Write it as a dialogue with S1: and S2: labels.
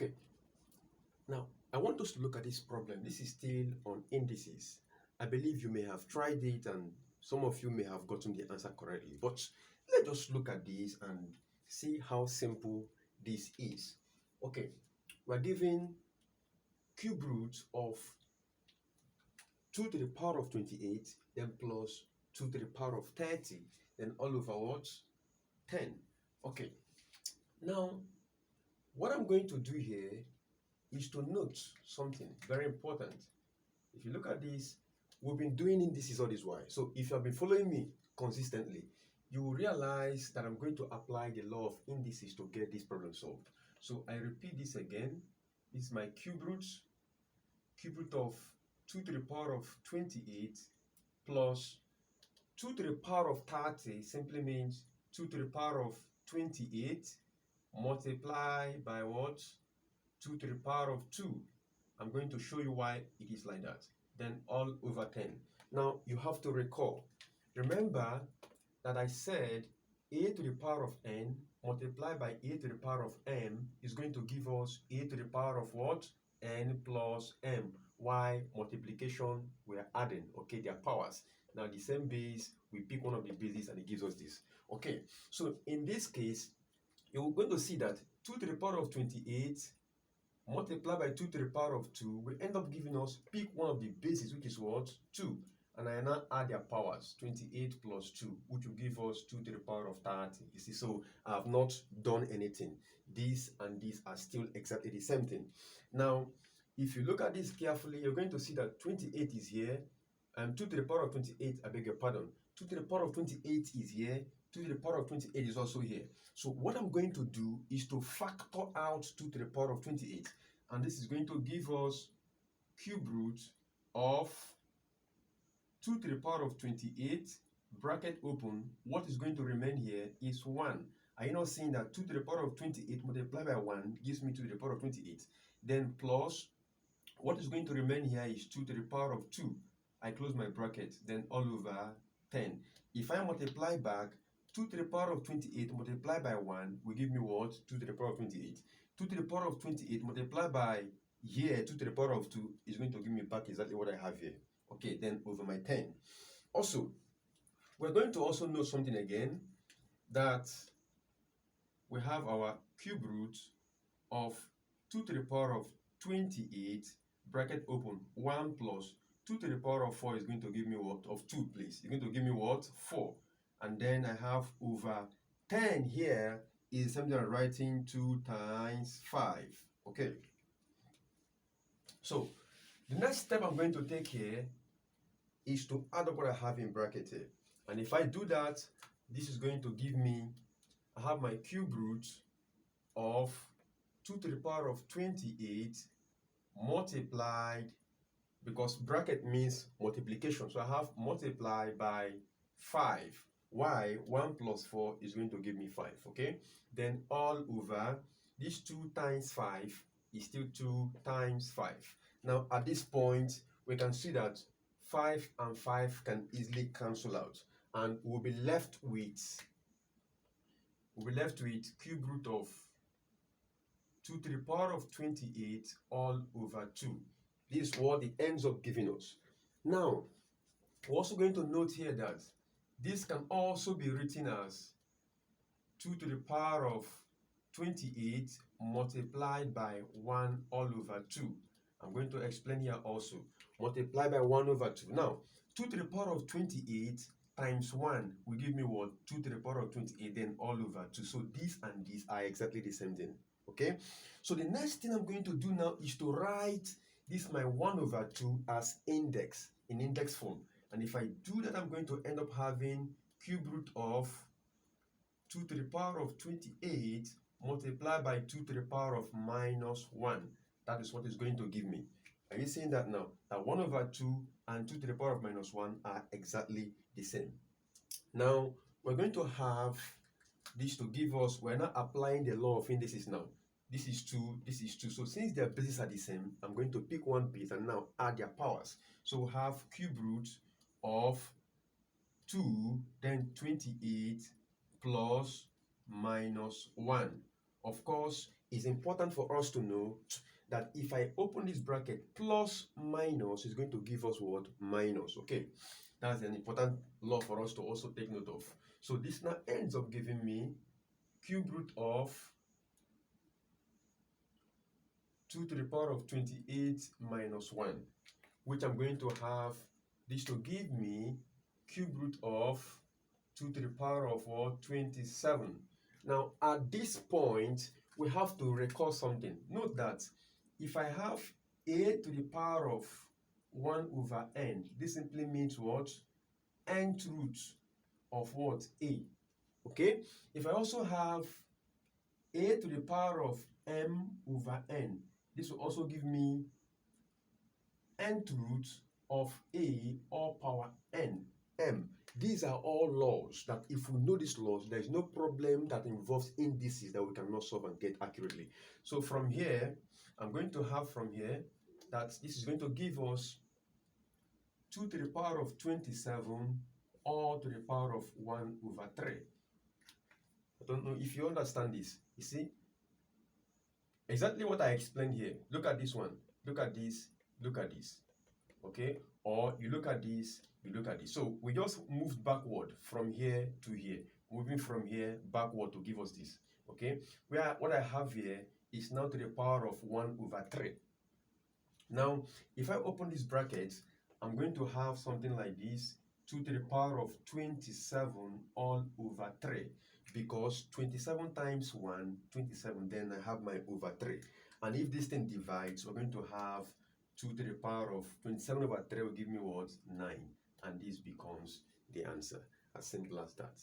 S1: Okay, now I want us to look at this problem. This is still on indices. I believe you may have tried it and some of you may have gotten the answer correctly, but let's just look at this and see how simple this is. Okay, we're given cube root of 2 to the power of 28, then plus 2 to the power of 30, then all over what? 10. Okay, now what I'm going to do here is to note something very important. If you look at this, we've been doing indices all this while. So if you have been following me consistently, you will realize that I'm going to apply the law of indices to get this problem solved. So I repeat this again. This is my cube root of 2 to the power of 28 plus 2 to the power of 30 simply means 2 to the power of 28 multiplied by what? 2 to the power of 2. I'm going to show you why it is like that. Then all over 10. Now you have to recall. Remember that I said a to the power of n multiplied by a to the power of m is going to give us a to the power of what? N plus m. Why? Multiplication, we're adding, okay, their powers. Now the same base, we pick one of the bases and it gives us this. Okay, so in this case, you're going to see that 2 to the power of 28 multiply by 2 to the power of 2 will end up giving us, pick one of the bases, which is what? 2. And I now add their powers, 28 plus 2, which will give us 2 to the power of 30. You see, so I have not done anything. This and this are still exactly the same thing. Now, if you look at this carefully, you're going to see that 28 is here, and 2 to the power of 28, I beg your pardon, 2 to the power of 28 is here, 2 to the power of 28 is also here. So what I'm going to do is to factor out 2 to the power of 28. And this is going to give us cube root of 2 to the power of 28, bracket open. What is going to remain here is 1. Are you not seeing that 2 to the power of 28 multiplied by 1 gives me 2 to the power of 28? Then plus, what is going to remain here is 2 to the power of 2. I close my bracket, then all over 10. If I multiply back, 2 to the power of 28 multiplied by 1 will give me what? 2 to the power of 28. 2 to the power of 28 multiplied by here, 2 to the power of 2 is going to give me back exactly what I have here. Okay, then over my 10. Also, we're going to also know something again, that we have our cube root of 2 to the power of 28, bracket open, 1 plus 2 to the power of 4 is going to give me what? Of 2, please. It's going to give me what? 4. And then I have over 10 here is something I'm writing 2 times 5. Okay. So the next step I'm going to take here is to add up what I have in bracket here. And if I do that, this is going to give me, I have my cube root of 2 to the power of 28 multiplied, because bracket means multiplication. So I have multiplied by 5. Why? 1 plus 4 is going to give me 5, okay? Then all over, this 2 times 5 is still 2 times 5. Now at this point, we can see that 5 and 5 can easily cancel out. And we'll be left with cube root of 2 to the power of 28 all over 2. This is what it ends up giving us. Now, we're also going to note here that this can also be written as 2 to the power of 28 multiplied by 1 all over 2. I'm going to explain here also. Multiply by 1 over 2. Now, 2 to the power of 28 times 1 will give me what? 2 to the power of 28, then all over 2. So this and this are exactly the same thing. Okay? So the next thing I'm going to do now is to write this my 1 over 2 as index, in index form. And if I do that, I'm going to end up having cube root of 2 to the power of 28 multiplied by 2 to the power of minus 1. That is what it's going to give me. Are you seeing that now? That 1 over 2 and 2 to the power of minus 1 are exactly the same. Now, we're going to have this to give us, we're not applying the law of indices now. This is 2, this is 2. So since their bases are the same, I'm going to pick one base and now add their powers. So we have cube root of 2, then 28 plus minus 1. Of course, it's important for us to know that if I open this bracket, plus minus is going to give us what? Minus, okay? That's an important law for us to also take note of. So this now ends up giving me cube root of 2 to the power of 28 minus 1, which I'm going to have this to give me cube root of 2 to the power of what? 27. Now, at this point, we have to recall something. Note that if I have a to the power of 1 over n, this simply means what? Nth root of what? A. Okay? If I also have a to the power of m over n, this will also give me nth root of a all power n, m. These are all laws that if we know these laws, there is no problem that involves indices that we cannot solve and get accurately. So from here, I'm going to have from here that this is going to give us 2 to the power of 27 all to the power of 1 over 3. I don't know if you understand this. You see, exactly what I explained here. Look at this one. Look at this. Look at this. Okay? Or you look at this, you look at this. So we just moved backward from here to here. Moving from here backward to give us this. Okay? What I have here is now to the power of 1 over 3. Now, if I open this bracket, I'm going to have something like this, 2 to the power of 27 all over 3. Because 27 times 1, 27, then I have my over 3. And if this thing divides, we're going to have 2 to the power of 27 over 3 will give me what? 9. And this becomes the answer. As simple as that.